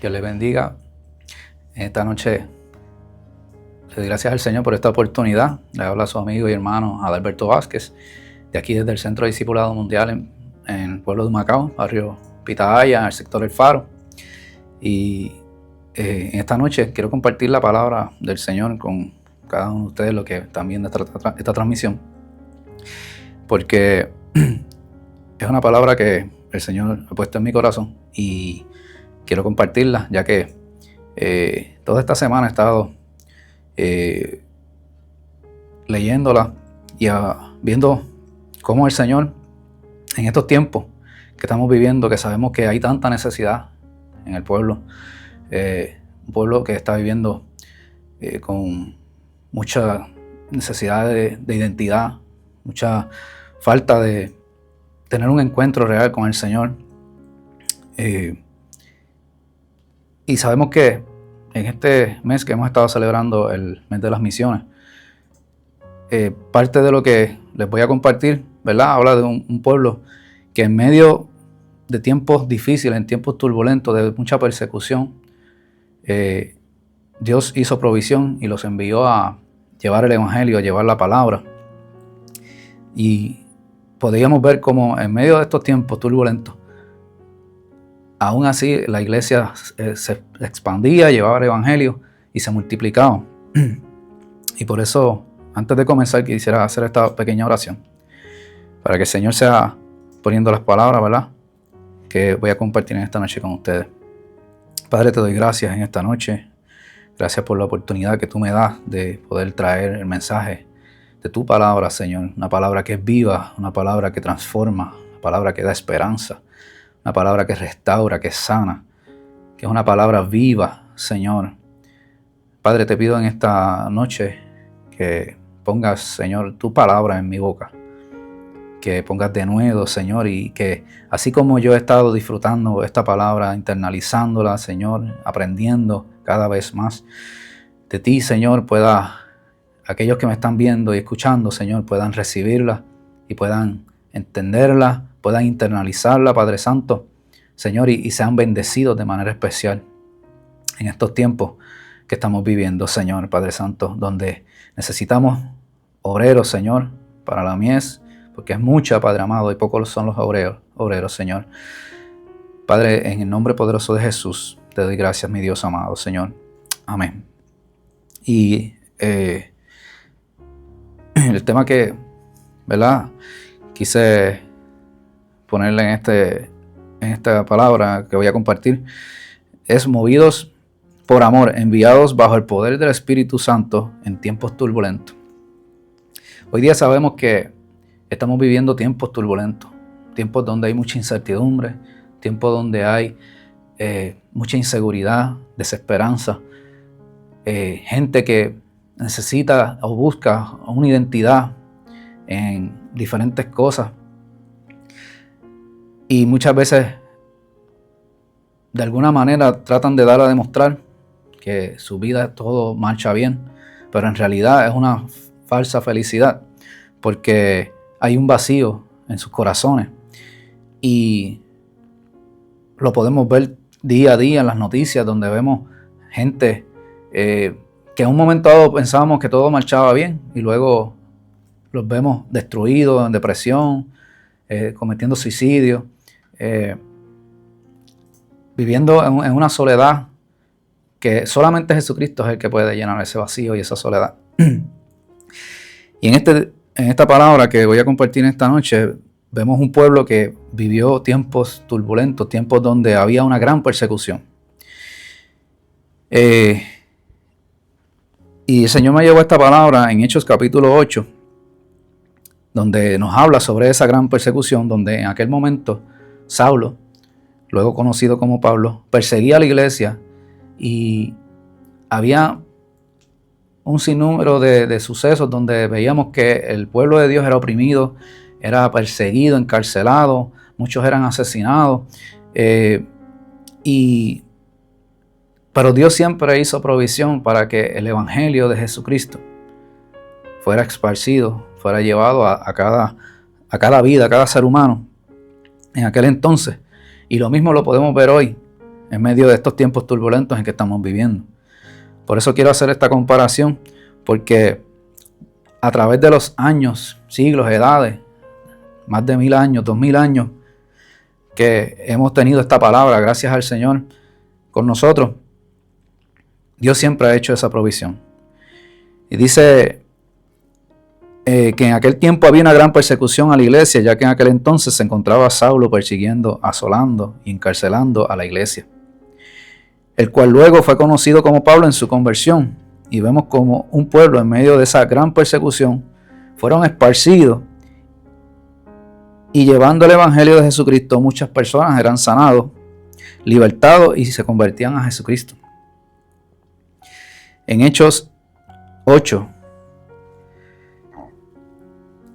Dios les bendiga. Esta noche le doy gracias al Señor por esta oportunidad. Le habla a su amigo y hermano Adalberto Vázquez, de aquí desde el Centro de Discipulado Mundial en el pueblo de Humacao, barrio Pitahaya, en el sector El Faro. Y en esta noche quiero compartir la palabra del Señor con cada uno de ustedes, lo que están viendo esta transmisión, porque es una palabra que el Señor ha puesto en mi corazón y quiero compartirla, ya que toda esta semana he estado leyéndola y viendo cómo el Señor, en estos tiempos que estamos viviendo, que sabemos que hay tanta necesidad en el pueblo, un pueblo que está viviendo con mucha necesidad de identidad, mucha falta de tener un encuentro real con el Señor. Y sabemos que en este mes que hemos estado celebrando el mes de las misiones, parte de lo que les voy a compartir, ¿verdad? Habla de un pueblo que en medio de tiempos difíciles, en tiempos turbulentos, de mucha persecución, Dios hizo provisión y los envió a llevar el evangelio, a llevar la palabra. Y podíamos ver cómo en medio de estos tiempos turbulentos, aún así la iglesia se expandía, llevaba el evangelio y se multiplicaba. Y por eso, antes de comenzar, quisiera hacer esta pequeña oración para que el Señor sea poniendo las palabras, ¿verdad?, que voy a compartir en esta noche con ustedes. Padre, te doy gracias en esta noche. Gracias por la oportunidad que tú me das de poder traer el mensaje de tu palabra, Señor. Una palabra que es viva, una palabra que transforma, una palabra que da esperanza, una palabra que restaura, que sana, que es una palabra viva, Señor. Padre, te pido en esta noche que pongas, Señor, tu palabra en mi boca, que pongas de nuevo, Señor, y que así como yo he estado disfrutando esta palabra, internalizándola, Señor, aprendiendo cada vez más de ti, Señor, aquellos que me están viendo y escuchando, Señor, puedan recibirla y puedan entenderla, puedan internalizarla, Padre Santo, Señor, y sean bendecidos de manera especial en estos tiempos que estamos viviendo, Señor, Padre Santo, donde necesitamos obreros, Señor, para la mies, porque es mucha, Padre amado, y pocos son los obreros, Señor. Padre, en el nombre poderoso de Jesús, te doy gracias, mi Dios amado, Señor. Amén. Y el tema que, ¿verdad?, quise ponerle en esta palabra que voy a compartir es movidos por amor, enviados bajo el poder del Espíritu Santo en tiempos turbulentos. Hoy día sabemos que estamos viviendo tiempos turbulentos, tiempos donde hay mucha incertidumbre, tiempos donde hay mucha inseguridad, desesperanza, gente que necesita o busca una identidad en diferentes cosas. Y muchas veces, de alguna manera, tratan de dar a demostrar que su vida todo marcha bien, pero en realidad es una falsa felicidad, porque hay un vacío en sus corazones. Y lo podemos ver día a día en las noticias, donde vemos gente que en un momento dado pensábamos que todo marchaba bien y luego los vemos destruidos, en depresión, cometiendo suicidio, viviendo en una soledad que solamente Jesucristo es el que puede llenar ese vacío y esa soledad. Y en esta palabra que voy a compartir esta noche, vemos un pueblo que vivió tiempos turbulentos, tiempos donde había una gran persecución. Y el Señor me llevó esta palabra en Hechos capítulo 8, donde nos habla sobre esa gran persecución, donde en aquel momento Saulo, luego conocido como Pablo, perseguía a la iglesia y había un sinnúmero de sucesos donde veíamos que el pueblo de Dios era oprimido, era perseguido, encarcelado, muchos eran asesinados, pero Dios siempre hizo provisión para que el evangelio de Jesucristo fuera esparcido, fuera llevado a cada vida, a cada ser humano en aquel entonces. Y lo mismo lo podemos ver hoy. en medio de estos tiempos turbulentos en que estamos viviendo. Por eso quiero hacer esta comparación, porque a través de los años, siglos, edades, más de 1000 años, 2000 años, que hemos tenido esta palabra, gracias al Señor, con nosotros, Dios siempre ha hecho esa provisión. Y dice que en aquel tiempo había una gran persecución a la iglesia, ya que en aquel entonces se encontraba Saulo persiguiendo, asolando y encarcelando a la iglesia, el cual luego fue conocido como Pablo en su conversión. Y vemos como un pueblo en medio de esa gran persecución fueron esparcidos, y llevando el evangelio de Jesucristo, muchas personas eran sanados, libertados y se convertían a Jesucristo. En Hechos 8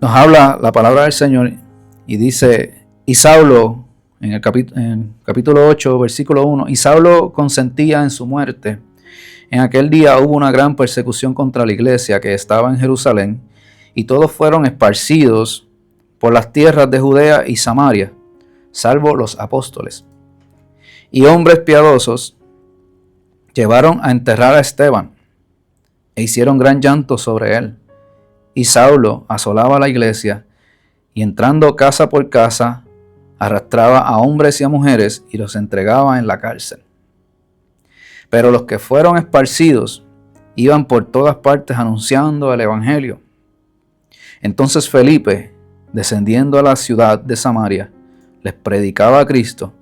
nos habla la palabra del Señor y dice, y Saulo, en el capítulo 8, versículo 1, y Saulo consentía en su muerte. En aquel día hubo una gran persecución contra la iglesia que estaba en Jerusalén, y todos fueron esparcidos por las tierras de Judea y Samaria, salvo los apóstoles. Y hombres piadosos llevaron a enterrar a Esteban, e hicieron gran llanto sobre él. Y Saulo asolaba la iglesia, y entrando casa por casa, arrastraba a hombres y a mujeres, y los entregaba en la cárcel. Pero los que fueron esparcidos iban por todas partes anunciando el evangelio. Entonces Felipe, descendiendo a la ciudad de Samaria, les predicaba a Cristo,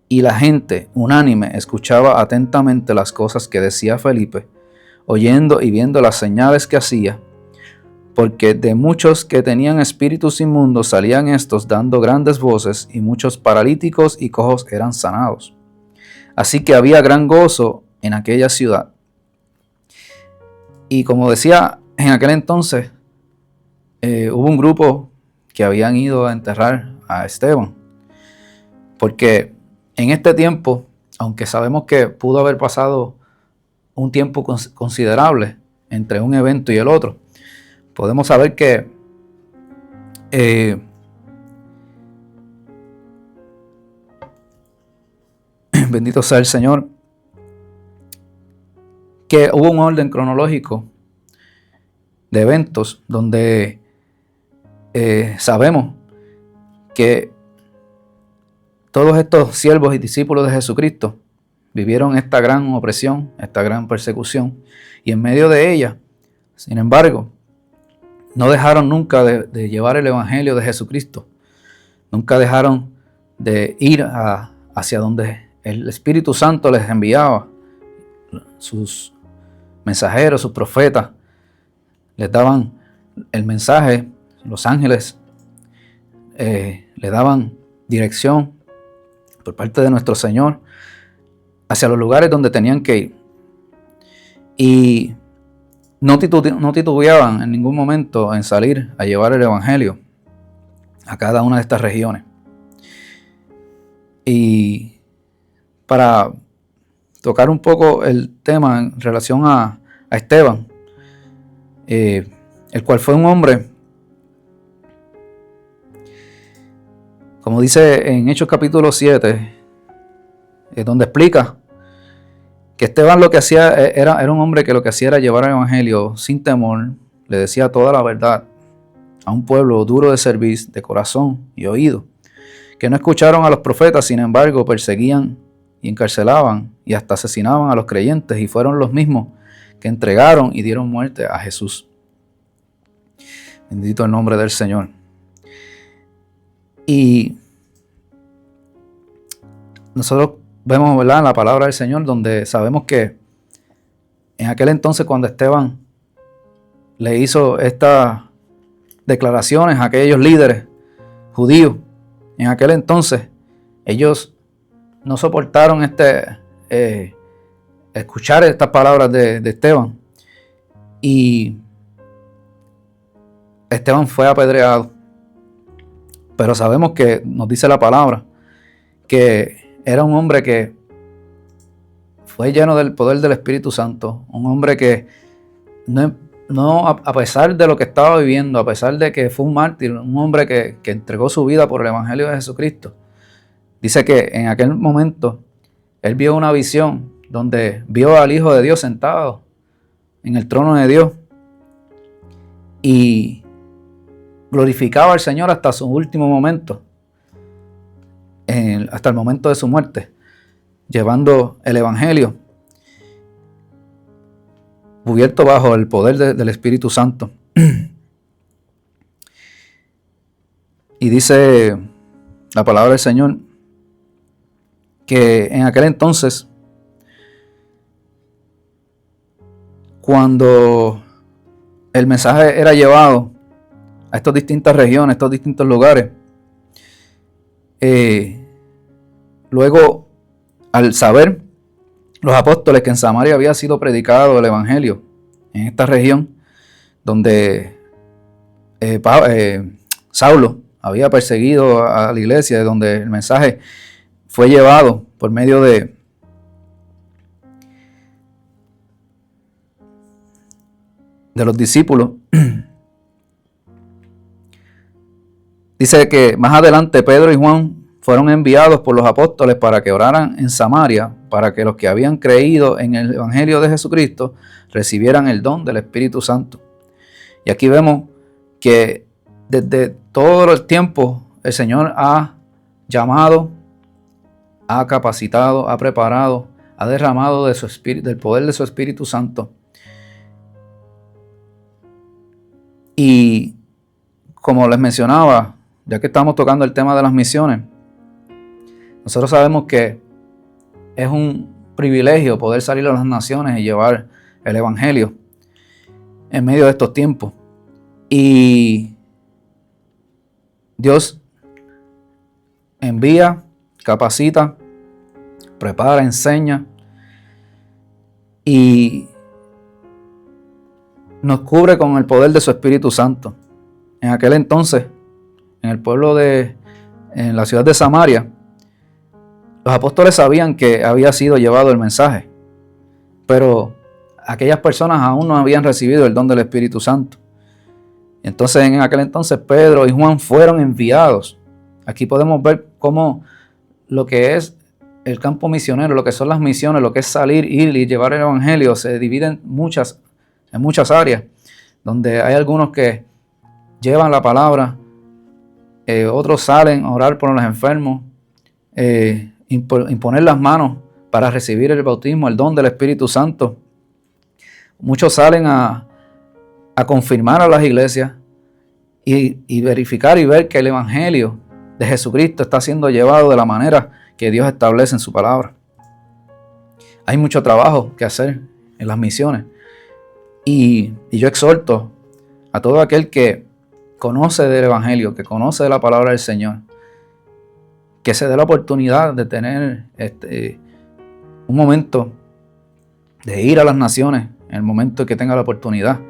y la gente unánime escuchaba atentamente las cosas que decía Felipe, oyendo y viendo las señales que hacía, porque de muchos que tenían espíritus inmundos salían estos dando grandes voces, y muchos paralíticos y cojos eran sanados. Así que había gran gozo en aquella ciudad. Y como decía, en aquel entonces hubo un grupo que habían ido a enterrar a Esteban, porque en este tiempo, aunque sabemos que pudo haber pasado un tiempo considerable entre un evento y el otro, podemos saber que bendito sea el Señor, que hubo un orden cronológico de eventos donde sabemos que todos estos siervos y discípulos de Jesucristo vivieron esta gran opresión, esta gran persecución, y en medio de ella, sin embargo, no dejaron nunca de llevar el evangelio de Jesucristo. Nunca dejaron de ir hacia donde el Espíritu Santo les enviaba. Sus mensajeros, sus profetas, les daban el mensaje. Los ángeles le daban dirección por parte de nuestro Señor hacia los lugares donde tenían que ir. Y no titubeaban en ningún momento en salir a llevar el evangelio a cada una de estas regiones. Y para tocar un poco el tema en relación a Esteban, el cual fue un hombre, como dice en Hechos capítulo 7, donde explica que Esteban lo que hacía era un hombre que lo que hacía era llevar el evangelio sin temor, le decía toda la verdad a un pueblo duro de servir, de corazón y oído, que no escucharon a los profetas, sin embargo perseguían y encarcelaban y hasta asesinaban a los creyentes, y fueron los mismos que entregaron y dieron muerte a Jesús. Bendito el nombre del Señor. Y nosotros vemos, ¿verdad?, en la palabra del Señor, donde sabemos que en aquel entonces, cuando Esteban le hizo estas declaraciones a aquellos líderes judíos, en aquel entonces ellos no soportaron escuchar estas palabras de Esteban, y Esteban fue apedreado. Pero sabemos que nos dice la palabra que era un hombre que fue lleno del poder del Espíritu Santo, un hombre que no a pesar de lo que estaba viviendo, a pesar de que fue un mártir, un hombre que entregó su vida por el Evangelio de Jesucristo. Dice que en aquel momento Él vio una visión donde vio al Hijo de Dios sentado en el trono de Dios y glorificaba al Señor hasta su último momento, hasta el momento de su muerte, llevando el Evangelio, cubierto bajo el poder del Espíritu Santo. Y dice la palabra del Señor que en aquel entonces, cuando el mensaje era llevado a estas distintas regiones, a estos distintos lugares, luego, al saber los apóstoles que en Samaria había sido predicado el Evangelio, en esta región donde Saulo había perseguido a la iglesia, de donde el mensaje fue llevado por medio de los discípulos. Dice que más adelante Pedro y Juan fueron enviados por los apóstoles para que oraran en Samaria, para que los que habían creído en el Evangelio de Jesucristo recibieran el don del Espíritu Santo. Y aquí vemos que desde todo el tiempo el Señor ha llamado, ha capacitado, ha preparado, ha derramado de su espíritu, del poder de su Espíritu Santo. Y como les mencionaba, ya que estamos tocando el tema de las misiones, nosotros sabemos que es un privilegio poder salir a las naciones y llevar el Evangelio en medio de estos tiempos. Y Dios envía, capacita, prepara, enseña y nos cubre con el poder de su Espíritu Santo. En aquel entonces, en el pueblo en la ciudad de Samaria, los apóstoles sabían que había sido llevado el mensaje, pero aquellas personas aún no habían recibido el don del Espíritu Santo. Entonces, en aquel entonces, Pedro y Juan fueron enviados. Aquí podemos ver cómo lo que es el campo misionero, lo que son las misiones, lo que es salir, ir y llevar el Evangelio, se divide en muchas áreas, donde hay algunos que llevan la palabra, otros salen a orar por los enfermos, imponer las manos para recibir el bautismo, el don del Espíritu Santo. Muchos salen a confirmar a las iglesias y verificar y ver que el Evangelio de Jesucristo está siendo llevado de la manera que Dios establece en su palabra. Hay mucho trabajo que hacer en las misiones y yo exhorto a todo aquel que conoce del Evangelio, que conoce de la palabra del Señor, que se dé la oportunidad de tener un momento de ir a las naciones en el momento que tenga la oportunidad.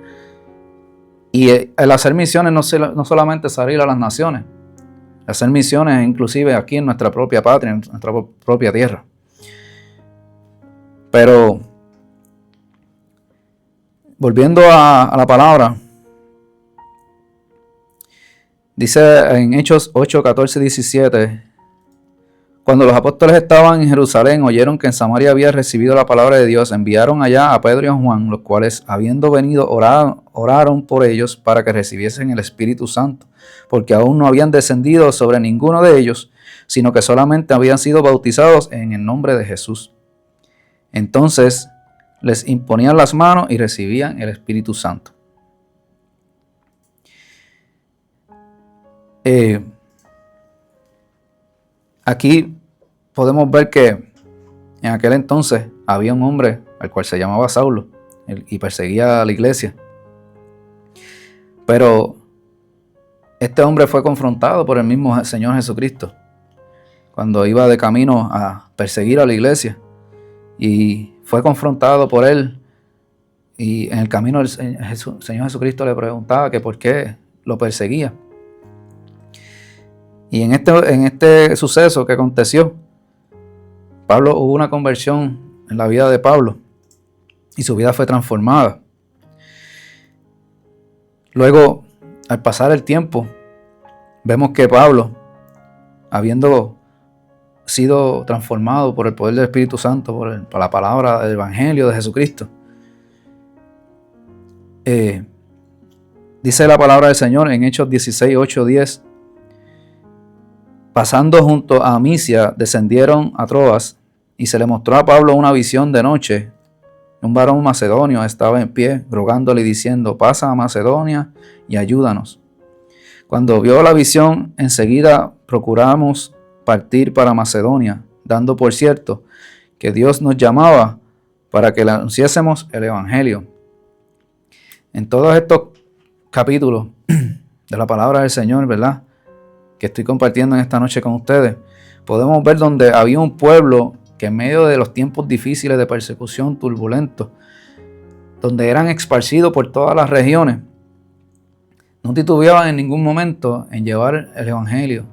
Y el hacer misiones no solamente salir a las naciones, hacer misiones inclusive aquí en nuestra propia patria, en nuestra propia tierra. Pero volviendo a la palabra, dice en Hechos 8, 14, 17, cuando los apóstoles estaban en Jerusalén, oyeron que en Samaria había recibido la palabra de Dios, enviaron allá a Pedro y a Juan, los cuales, habiendo venido, oraron por ellos para que recibiesen el Espíritu Santo, porque aún no habían descendido sobre ninguno de ellos, sino que solamente habían sido bautizados en el nombre de Jesús. Entonces les imponían las manos y recibían el Espíritu Santo. Aquí podemos ver que en aquel entonces había un hombre al cual se llamaba Saulo y perseguía a la iglesia. Pero este hombre fue confrontado por el mismo Señor Jesucristo cuando iba de camino a perseguir a la iglesia, y fue confrontado por él, y en el camino el Señor Jesucristo le preguntaba que por qué lo perseguía. Y en este suceso que aconteció, hubo una conversión en la vida de Pablo y su vida fue transformada. Luego, al pasar el tiempo, vemos que Pablo, habiendo sido transformados por el poder del Espíritu Santo, por la palabra del Evangelio de Jesucristo. Dice la palabra del Señor en Hechos 16, 8, 10. Pasando junto a Misia, descendieron a Troas, y se le mostró a Pablo una visión de noche. Un varón macedonio estaba en pie, rogándole y diciendo: pasa a Macedonia y ayúdanos. Cuando vio la visión, enseguida procuramos partir para Macedonia, dando por cierto que Dios nos llamaba para que le anunciásemos el Evangelio. En todos estos capítulos de la palabra del Señor, ¿verdad?, que estoy compartiendo en esta noche con ustedes, podemos ver donde había un pueblo que en medio de los tiempos difíciles de persecución, turbulentos, donde eran esparcidos por todas las regiones, no titubeaban en ningún momento en llevar el Evangelio,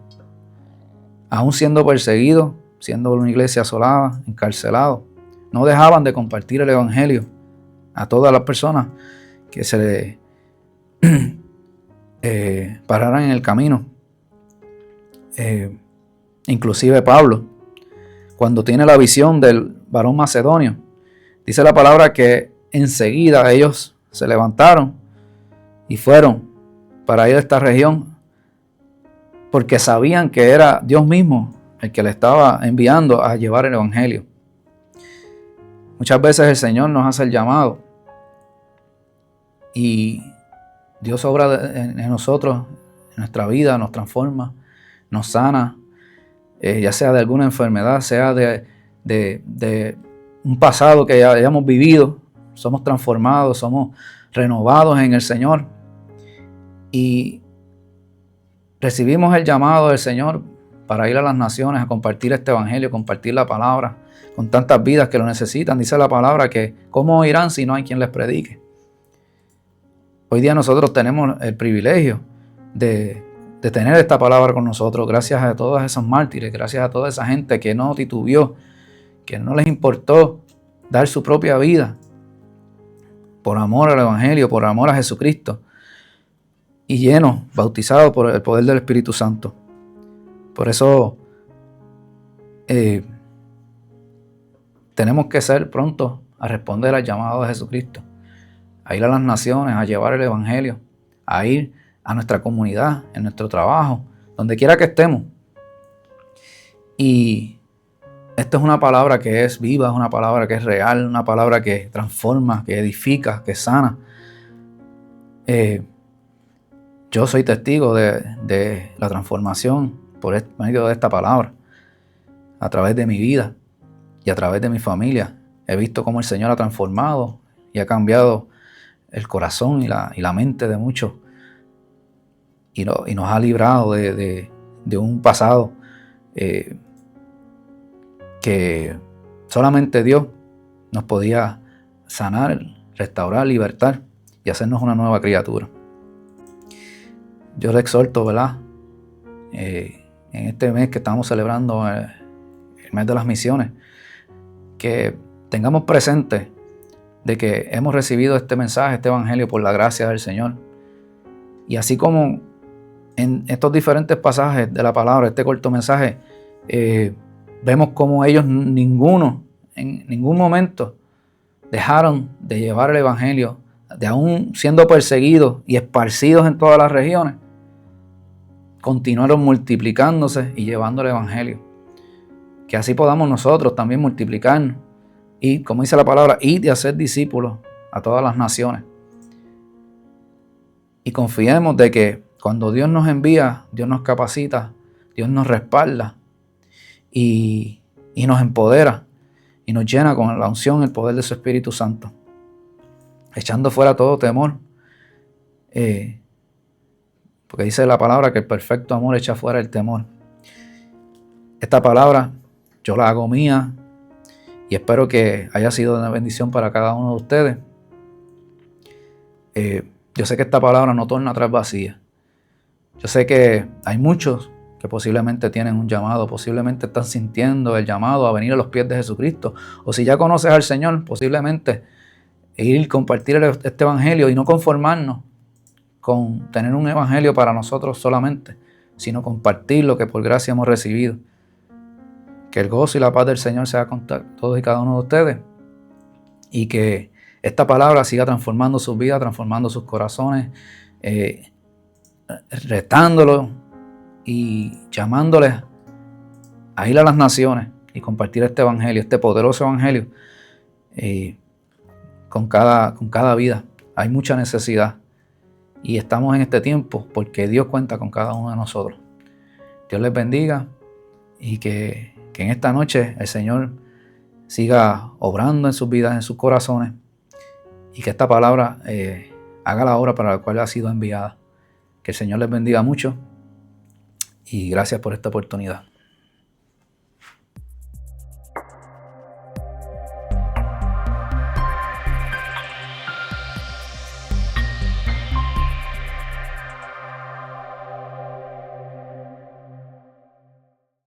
aún siendo perseguidos, siendo una iglesia asolada, encarcelados. No dejaban de compartir el Evangelio a todas las personas que se le pararan en el camino. Inclusive Pablo, cuando tiene la visión del varón macedonio, dice la palabra que enseguida ellos se levantaron y fueron para ir a esta región, porque sabían que era Dios mismo el que le estaba enviando a llevar el Evangelio. Muchas veces el Señor nos hace el llamado y Dios obra en nosotros, en nuestra vida, nos transforma, nos sana, ya sea de alguna enfermedad, sea de un pasado que ya hayamos vivido. Somos transformados, somos renovados en el Señor y recibimos el llamado del Señor para ir a las naciones a compartir este Evangelio, compartir la palabra con tantas vidas que lo necesitan. Dice la palabra que ¿cómo oirán si no hay quien les predique? Hoy día nosotros tenemos el privilegio de tener esta palabra con nosotros, gracias a todos esos mártires, gracias a toda esa gente que no titubeó, que no les importó dar su propia vida por amor al Evangelio, por amor a Jesucristo, y llenos, bautizados por el poder del Espíritu Santo. Por eso tenemos que ser prontos a responder al llamado de Jesucristo, a ir a las naciones, a llevar el Evangelio, a ir a nuestra comunidad, en nuestro trabajo, donde quiera que estemos. Y esta es una palabra que es viva, es una palabra que es real, una palabra que transforma, que edifica, que sana. Yo soy testigo de la transformación por medio de esta palabra, a través de mi vida y a través de mi familia. He visto cómo el Señor ha transformado y ha cambiado el corazón y la mente de muchos, y nos ha librado de un pasado que solamente Dios nos podía sanar, restaurar, libertar y hacernos una nueva criatura. Yo le exhorto, ¿verdad?, en este mes que estamos celebrando el mes de las misiones, que tengamos presente de que hemos recibido este mensaje, este Evangelio por la gracia del Señor. Y así como en estos diferentes pasajes de la palabra, este corto mensaje, vemos como ellos en ningún momento dejaron de llevar el Evangelio, de aún siendo perseguidos y esparcidos en todas las regiones, continuaron multiplicándose y llevando el Evangelio. Que así podamos nosotros también multiplicarnos y, como dice la palabra, ir y hacer discípulos a todas las naciones. Y confiemos de que cuando Dios nos envía, Dios nos capacita, Dios nos respalda y nos empodera y nos llena con la unción, el poder de su Espíritu Santo, echando fuera todo temor. Porque dice la palabra que el perfecto amor echa fuera el temor. Esta palabra yo la hago mía y espero que haya sido una bendición para cada uno de ustedes. Yo sé que esta palabra no torna atrás vacía. Yo sé que hay muchos que posiblemente tienen un llamado, posiblemente están sintiendo el llamado a venir a los pies de Jesucristo. O si ya conoces al Señor, posiblemente ir compartir este Evangelio y no conformarnos con tener un Evangelio para nosotros solamente, sino compartir lo que por gracia hemos recibido. Que el gozo y la paz del Señor sea con todos y cada uno de ustedes. Y que esta palabra siga transformando sus vidas, transformando sus corazones, retándolos y llamándoles a ir a las naciones y compartir este evangelio, este poderoso evangelio, con cada vida. Hay mucha necesidad y estamos en este tiempo porque Dios cuenta con cada uno de nosotros. Dios les bendiga y que en esta noche el Señor siga obrando en sus vidas, en sus corazones, y que esta palabra haga la obra para la cual ha sido enviada. Que el Señor les bendiga mucho y gracias por esta oportunidad.